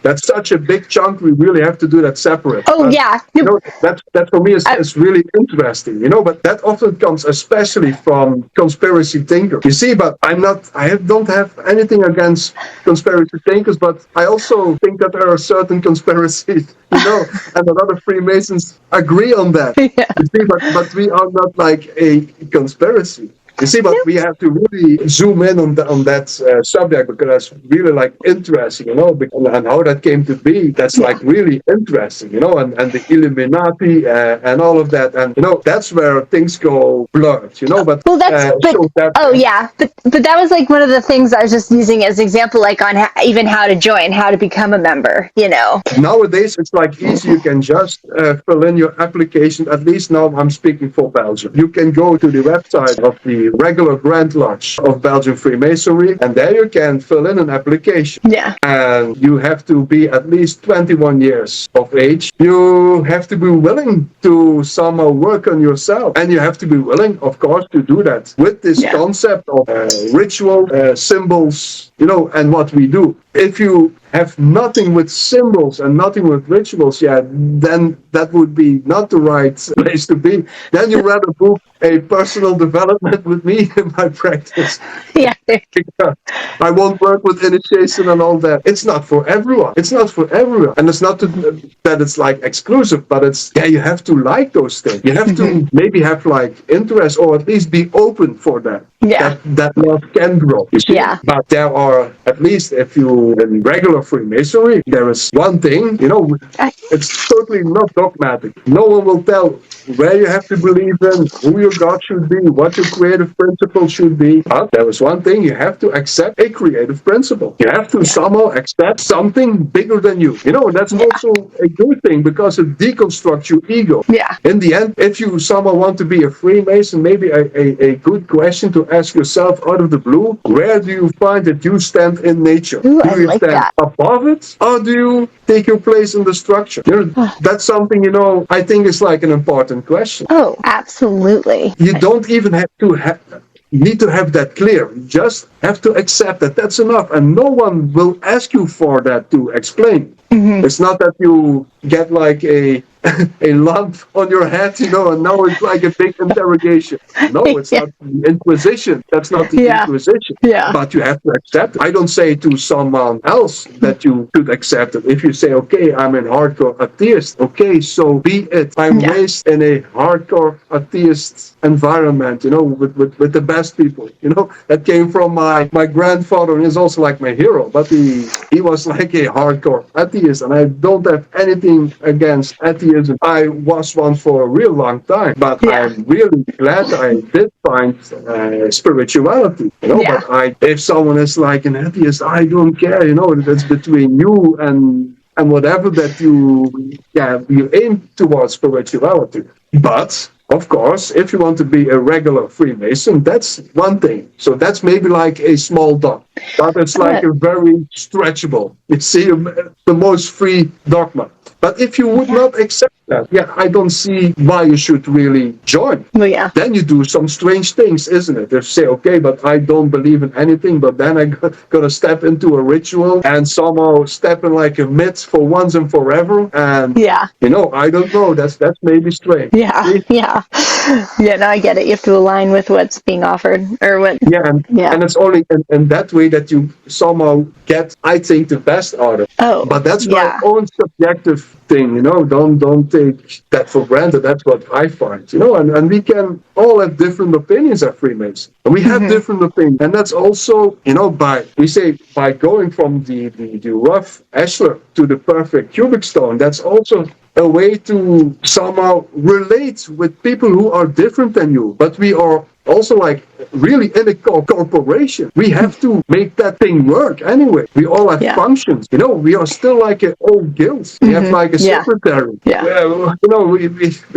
S2: that's such a big chunk. We really have to do that separate. That for me is really interesting. But that often comes especially from conspiracy thinkers. You see, but I don't have anything against conspiracy thinkers, but I also think that there are certain conspiracies, and a lot of Freemasons agree on that. You see, but we are not like a conspiracy. You see, but we have to really zoom in on that subject, because that's really like interesting, and how that came to be. That's like really interesting, and the Illuminati and all of that, and that's where things go blurred, But
S1: but that was like one of the things I was just using as an example, like on even how to join, how to become a member,
S2: Nowadays, it's like easy. You can just fill in your application. At least now I'm speaking for Belgium. You can go to the website of the the regular Grand Lodge of Belgian Freemasonry, and there you can fill in an application.
S1: Yeah.
S2: And you have to be at least 21 years of age. You have to be willing to somehow work on yourself, and you have to be willing, of course, to do that with this concept of ritual, symbols, and what we do. If you have nothing with symbols and nothing with rituals, then that would be not the right place to be. Then you rather book a personal development with me in my practice.
S1: Yeah.
S2: I won't work with initiation and all that. It's not for everyone. It's not for everyone. And it's not that it's like exclusive, but it's, you have to like those things. You have to maybe have like interest, or at least be open for that.
S1: Yeah.
S2: That love can grow. You see?
S1: Yeah.
S2: But there are, at least if you in regular Freemasonry, there is one thing, it's totally not dogmatic. No one will tell where you have to believe in, who your God should be, what your creative principle should be. But there is one thing, you have to accept a creative principle. You have to somehow accept something bigger than you. And that's also a good thing, because it deconstructs your ego.
S1: Yeah.
S2: In the end, if you somehow want to be a Freemason, maybe a good question to ask yourself out of the blue, where do you find that you stand in nature?
S1: Ooh,
S2: do you
S1: like
S2: stand
S1: that.
S2: above it, or do you take your place in the structure? That's something, I think is like an important question.
S1: Oh, absolutely.
S2: You don't even have to need to have that clear. You just have to accept that that's enough, and no one will ask you for that to explain. It's not that you get like a lump on your head, and now it's like a big interrogation. No, it's not the Inquisition. That's not the Inquisition.
S1: Yeah.
S2: But you have to accept it. I don't say to someone else that you should accept it. If you say, okay, I'm a hardcore atheist, okay, so be it. I'm raised in a hardcore atheist environment, with the best people, that came from my grandfather, and he's also like my hero, but he was like a hardcore atheist, and I don't have anything against atheism. I was one for a real long time, but I'm really glad I did find spirituality, but if someone is like an atheist, I don't care, that's between you and whatever that you aim towards spirituality. But of course, if you want to be a regular Freemason, that's one thing. So that's maybe like a small dog, but it's like a very stretchable. It's the most free dogma. But if you would not accept that, I don't see why you should really join.
S1: Well,
S2: then you do some strange things, isn't it? If you say, okay, but I don't believe in anything, but then I gotta step into a ritual and somehow step in like a myth for once and forever. And I don't know. That's maybe strange.
S1: Yeah, no, I get it. You have to align with what's being offered, or what.
S2: And it's only in that way that you somehow get, I think, the best out of it.
S1: Oh,
S2: but that's my own subjective thing, don't take that for granted. That's what I find, and we can all have different opinions at Freemasons, and we have different opinions, and that's also, by going from the rough ashlar to the perfect cubic stone, that's also a way to somehow relate with people who are different than you, but we are also like really in a corporation. We have to make that thing work anyway. We all have functions. We are still like an old guild. We have like a secretary. We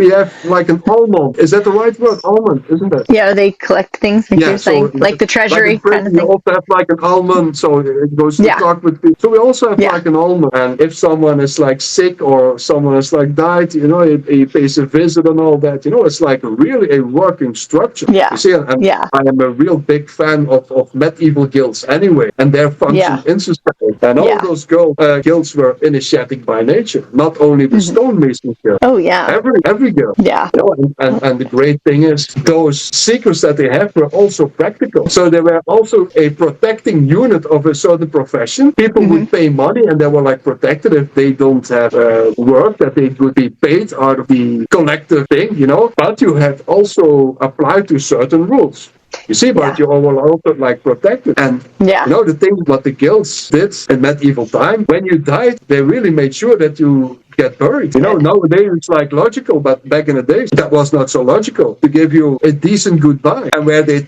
S2: have like an almond. Is that the right word? Almond, isn't it?
S1: Yeah, they collect things, like you're saying, like the treasury
S2: like
S1: kind of thing.
S2: We also have like an almond, so it goes to talk with people. So we also have like an almond. And if someone is like sick or someone is like died, he pays a visit and all that. It's like really a working structure. And I am a real big fan of medieval guilds anyway, and their function in society. And all those guilds were initiatic by nature, not only the stonemason guild.
S1: Oh yeah,
S2: every guild.
S1: Yeah,
S2: and the great thing is those secrets that they have were also practical. So they were also a protecting unit of a certain profession. People would pay money, and they were like protected if they don't have work that they would be paid out of the collective thing. But you have also applied to certain rules. You see, but you are also like protected. And the thing what the guilds did in medieval time, when you died, they really made sure that you get buried. Nowadays it's like logical, but back in the days that was not so logical, to give you a decent goodbye. And where they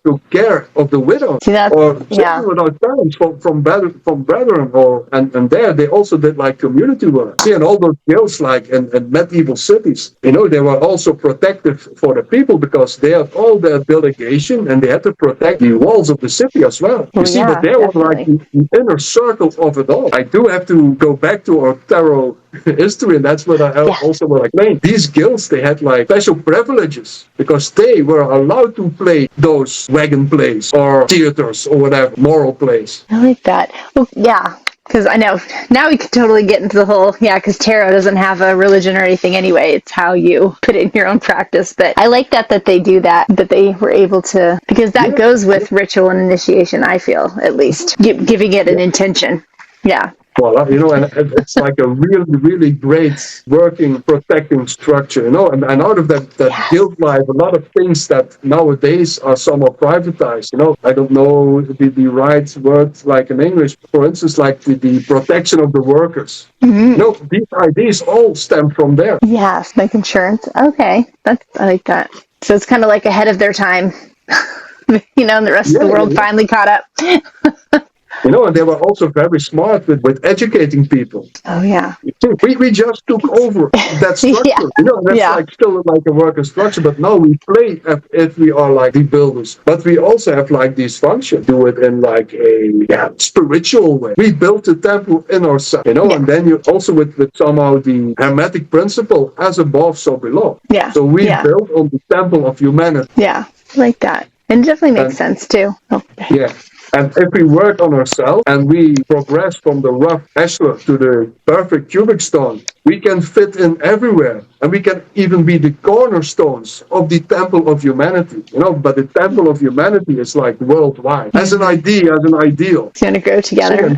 S2: took care of the widow,
S1: See,
S2: or
S1: yeah.
S2: children without parents from brethren, and there they also did like community work. See, and all those guilds like in medieval cities, they were also protective for the people because they had all their delegation and they had to protect the walls of the city as well. You
S1: Well,
S2: see, but
S1: yeah,
S2: there was like
S1: definitely.
S2: the inner circle of it all. I do have to go back to our tarot history, and that's what I
S1: Yeah.
S2: also want to claim. These guilds, they had like special privileges because they were allowed to play those wagon plays or theaters or whatever, moral plays.
S1: I like that. Well, yeah, because I know now we can totally get into the whole, because tarot doesn't have a religion or anything anyway. It's how you put it in your own practice. But I like that they do that they were able to, because that goes with ritual and initiation, I feel, at least, giving it an intention. Yeah.
S2: Well, and it's like a really, really great working, protecting structure, and out of that guild life, a lot of things that nowadays are somewhat privatized, I don't know the right word, like in English, for instance, like the protection of the workers.
S1: Mm-hmm.
S2: These ideas all stem from there.
S1: Yes, like insurance. Okay, I like that. So it's kind of like ahead of their time, and the rest of the world finally caught up.
S2: And they were also very smart with educating people.
S1: Oh, yeah.
S2: We just took over that structure. That's like still like a worker structure, but now we play if we are like the builders. But we also have like these functions. Do it in like a spiritual way. We built the temple in ourselves, and then you also with somehow the hermetic principle, as above, so below.
S1: Yeah.
S2: So we built on the temple of humanity.
S1: Yeah, like that. And it definitely makes sense too. Oh.
S2: Yeah. And if we work on ourselves and we progress from the rough ashlar to the perfect cubic stone, we can fit in everywhere. And we can even be the cornerstones of the temple of humanity. But the temple of humanity is like worldwide. As an idea, as an ideal.
S1: It's going to grow together.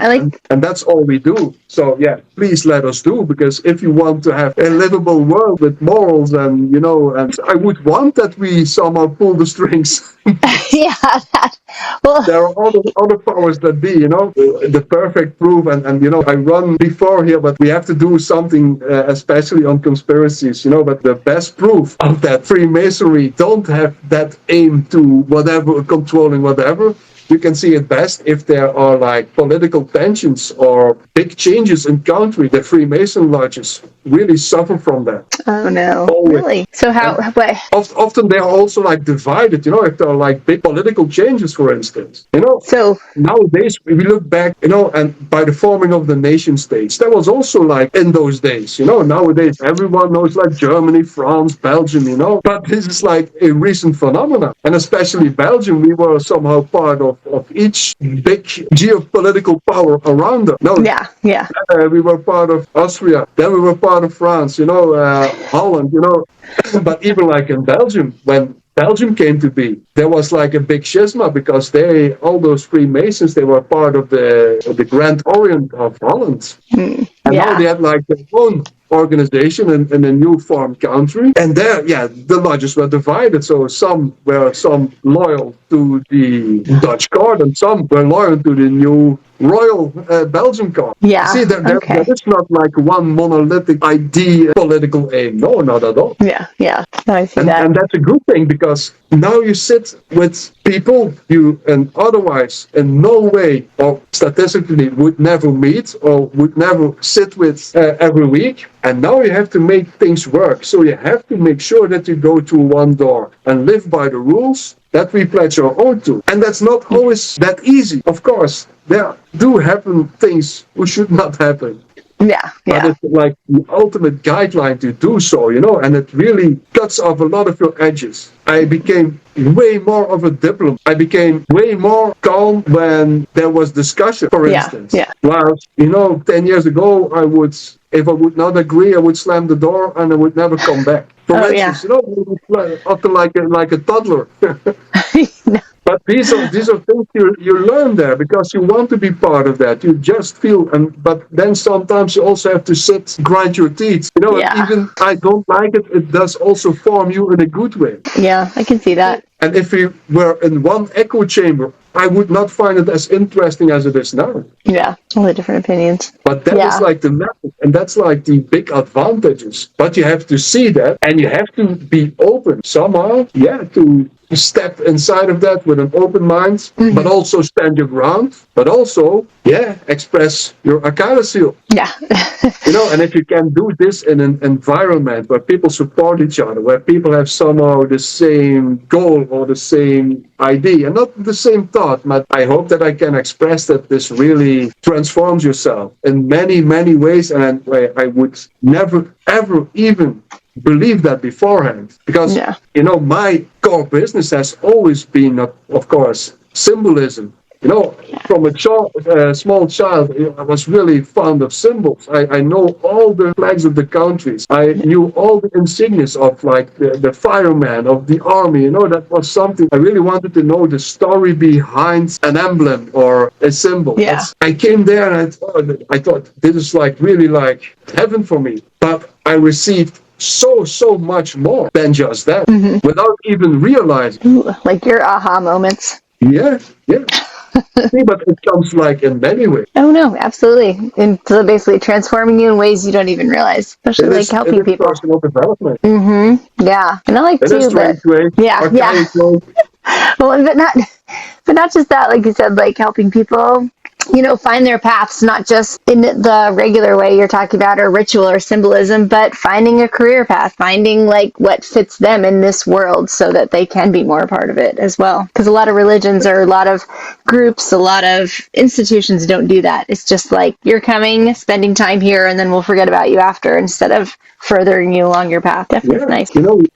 S2: And that's all we do. So, please let us do. Because if you want to have a livable world with morals and I would want that we somehow pull the strings.
S1: Well,
S2: there are other powers that be, the perfect proof, and I run before here, but we have to do something, especially on conspiracies, but the best proof of that Freemasonry don't have that aim to whatever, controlling whatever. You can see it best if there are like political tensions or big changes in country. The Freemason lodges really suffer from that.
S1: Oh no! Always. Really? So how?
S2: Often they are also like divided. If there are like big political changes, for instance.
S1: So
S2: nowadays we look back, and by the forming of the nation states, that was also like in those days. Nowadays everyone knows like Germany, France, Belgium. But this is like a recent phenomenon, and especially Belgium. We were somehow part of each big geopolitical power around us. We were part of Austria, then we were part of France, Holland, but even like in Belgium, when Belgium came to be, there was like a big schisma because all those Freemasons, they were part of the Grand Orient of Holland. And now they had like their own organization in a new formed country. And there, the lodges were divided. So some were loyal to the Dutch court and some were loyal to the new Royal Belgian court. See, there is not like one monolithic idea, political aim. No, not at all.
S1: No, I see that.
S2: And that's a good thing because now you sit with people you and otherwise in no way or statistically would never meet or would never sit with every week. And now you have to make things work. So you have to make sure that you go through one door and live by the rules that we pledge our oath to. And that's not always that easy. Of course, there do happen things which should not happen. But it's like the ultimate guideline to do so, and it really cuts off a lot of your edges. I became way more of a diplomat. I became way more calm when there was discussion, for instance. While, 10 years ago, if I would not agree, I would slam the door and I would never come back. For instance, after like a toddler. But these are things you learn there because you want to be part of that. You just feel, but then sometimes you also have to grind your teeth. Even I don't like it, it does also form you in a good way.
S1: Yeah, I can see that.
S2: And if we were in one echo chamber, I would not find it as interesting as it is now.
S1: Yeah, all the different opinions.
S2: But that is like the method, and that's like the big advantages. But you have to see that, and you have to be open somehow, to step inside of that with an open mind, but also stand your ground, but also, express your Akara seal.
S1: Yeah.
S2: And if you can do this in an environment where people support each other, where people have somehow the same goal or the same idea, and not the same thought, but I hope that I can express that this really transforms yourself in many, many ways, and I would never, ever even believe that beforehand, because my core business has always been, of course, symbolism. From a small child, I was really fond of symbols. I know all the flags of the countries. I knew all the insignias of like the fireman, of the army. That was something I really wanted to know, the story behind an emblem or a symbol.
S1: Yeah.
S2: I came there and I thought this is like really like heaven for me. But I received so much more than just that, without even realizing.
S1: Ooh, like your aha moments.
S2: Yeah. See, but it comes like in many ways.
S1: Oh no, absolutely. And so basically transforming you in ways you don't even realize, especially like helping people.
S2: Personal development.
S1: Yeah. And I like
S2: in
S1: too,
S2: a strange way.
S1: Yeah. Well, but not just that, like you said, like helping people, find their paths, not just in the regular way you're talking about or ritual or symbolism, but finding a career path, finding like what fits them in this world so that they can be more a part of it as well. Because a lot of religions or a lot of groups, a lot of institutions don't do that. It's just like you're coming, spending time here, and then we'll forget about you after, instead of furthering you along your path. Definitely nice.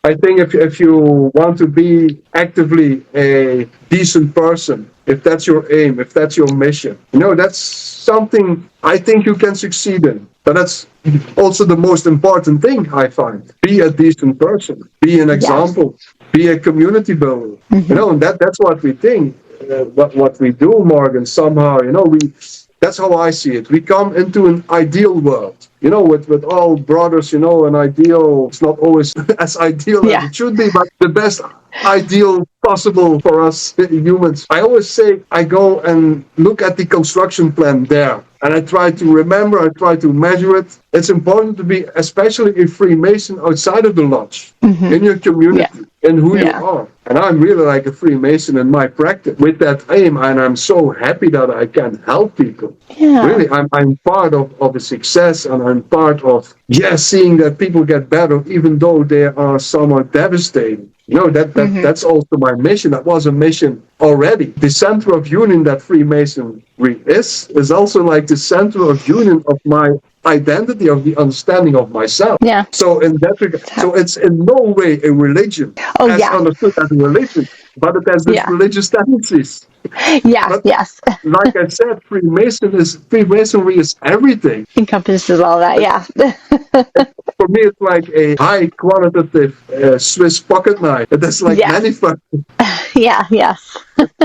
S2: I think if you want to be actively a decent person, if that's your aim, if that's your mission, that's something I think you can succeed in. But that's also the most important thing, I find. Be a decent person. Be an example. Be a community builder. And that's what we think. What we do, Morgan, somehow, that's how I see it. We come into an ideal world, with all brothers, an ideal. It's not always as ideal as it should be, but the best ideal possible for us humans. I always say I go and look at the construction plan there, and I try to remember, I try to measure it. It's important to be, especially a Freemason outside of the lodge, in your community, in who you are. And I'm really like a Freemason in my practice with that aim, and I'm so happy that I can help people. Really, I'm part of a success, and I'm part of, seeing that people get better, even though they are somewhat devastated. That's also my mission. That was a mission already. The center of union that Freemasonry is also like the center of union of my identity, of the understanding of myself. Yeah. So in that regard, so it's in no way a religion as understood as a religion, but it has these religious tendencies. But like I said, Freemasonry is everything.
S1: Encompasses all that,
S2: For me, it's like a high qualitative Swiss pocket knife. That's like manufactured.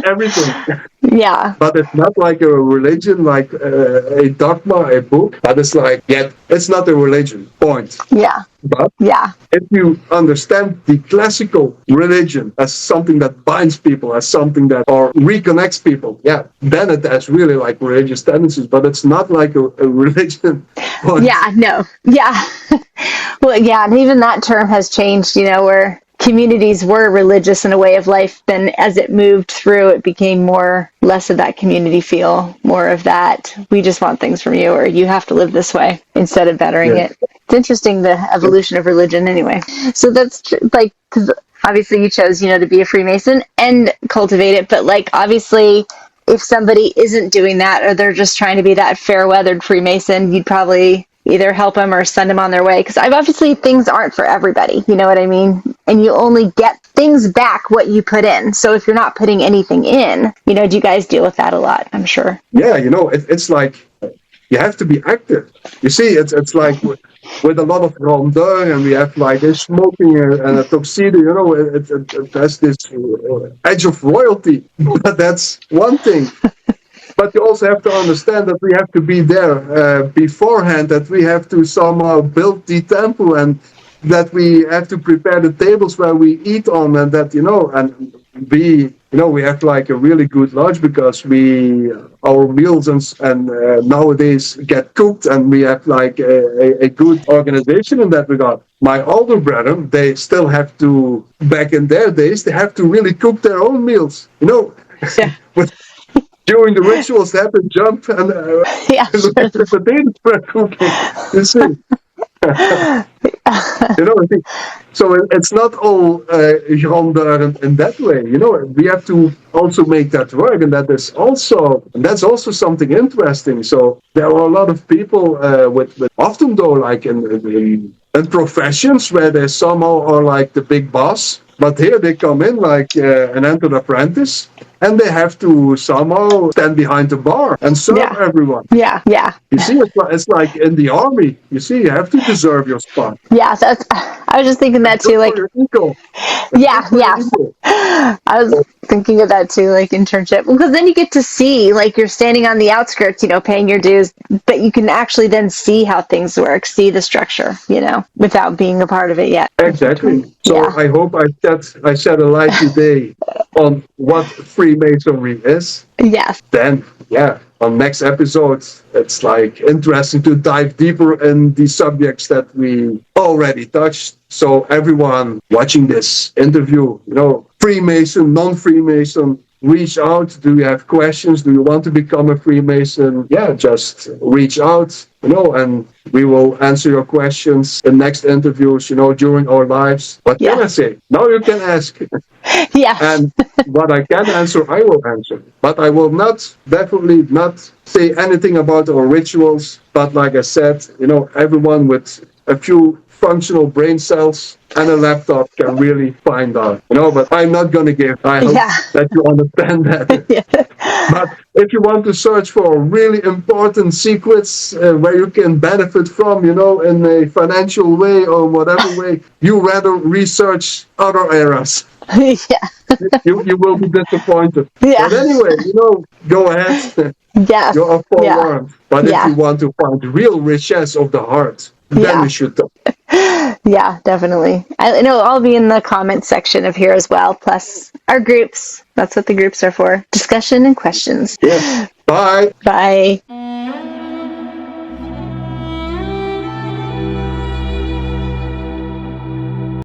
S2: Everything. But it's not like a religion, like a dogma, a book. But it's like, it's not a religion. Point. But if you understand the classical religion as something that binds people, as something that or reconnects people, then it has really like religious tendencies. But it's not like a religion. Point.
S1: Well, and even that term has changed, where communities were religious in a way of life, then as it moved through, it became less of that community feel, more of that, we just want things from you, or you have to live this way, instead of bettering it. It's interesting, the evolution of religion anyway. So that's like, because obviously you chose, to be a Freemason and cultivate it, but like, obviously, if somebody isn't doing that, or they're just trying to be that fair-weathered Freemason, you'd probably either help them or send them on their way. Because obviously things aren't for everybody, you know what I mean? And you only get things back what you put in. So if you're not putting anything in, do you guys deal with that a lot? I'm sure.
S2: Yeah, it's like you have to be active. You see, it's like with a lot of grandeur, and we have like a smoking and a tuxedo, it has this edge of royalty. But that's one thing. But you also have to understand that we have to be there beforehand, that we have to somehow build the temple, and that we have to prepare the tables where we eat on, and that, and we have like a really good lunch because our meals and nowadays get cooked, and we have like a good organization in that regard. My older brethren, they still have to, back in their days, they have to really cook their own meals,
S1: Yeah.
S2: but during the rituals, they have to jump and
S1: Yeah,
S2: look at the potatoes for cooking. You see. So it's not all yonder in that way. We have to also make that work, and that's also something interesting. So there are a lot of people with often though, like in professions where they somehow are like the big boss, but here they come in like an entered apprentice, and they have to somehow stand behind the bar and serve everyone.
S1: Yeah.
S2: You see, it's like in the army. You see, you have to deserve your spot.
S1: Yeah, I was just thinking that too. Like, yeah. I was thinking of that too, like internship, because then you get to see, like, you're standing on the outskirts, paying your dues, but you can actually then see how things work, see the structure, without being a part of it yet.
S2: Exactly. So I hope I shed a light today on what Freemasonry is.
S1: Yes.
S2: Then, on next episodes, it's like interesting to dive deeper in the subjects that we already touched. So everyone watching this interview, Freemason, non-Freemason, reach out. Do you have questions? Do you want to become a Freemason? Yeah, just reach out, and we will answer your questions in next interviews, during our lives. What can I say? Now you can ask.
S1: Yeah.
S2: And what I can answer, I will answer. But I will definitely not say anything about our rituals. But like I said, everyone with a few functional brain cells and a laptop can really find out, but I'm not going to give. I hope that you understand that. But if you want to search for really important secrets where you can benefit from, in a financial way or whatever way, you rather research other areas. You will be disappointed.
S1: Yeah.
S2: But anyway, go ahead.
S1: Yes.
S2: You are forewarned. But if you want to find real richesse of the heart, then we should talk.
S1: Yeah, definitely. I know I'll be in the comment section of here as well, plus our groups. That's what the groups are for. Discussion and questions.
S2: Yes. Bye.
S1: Bye.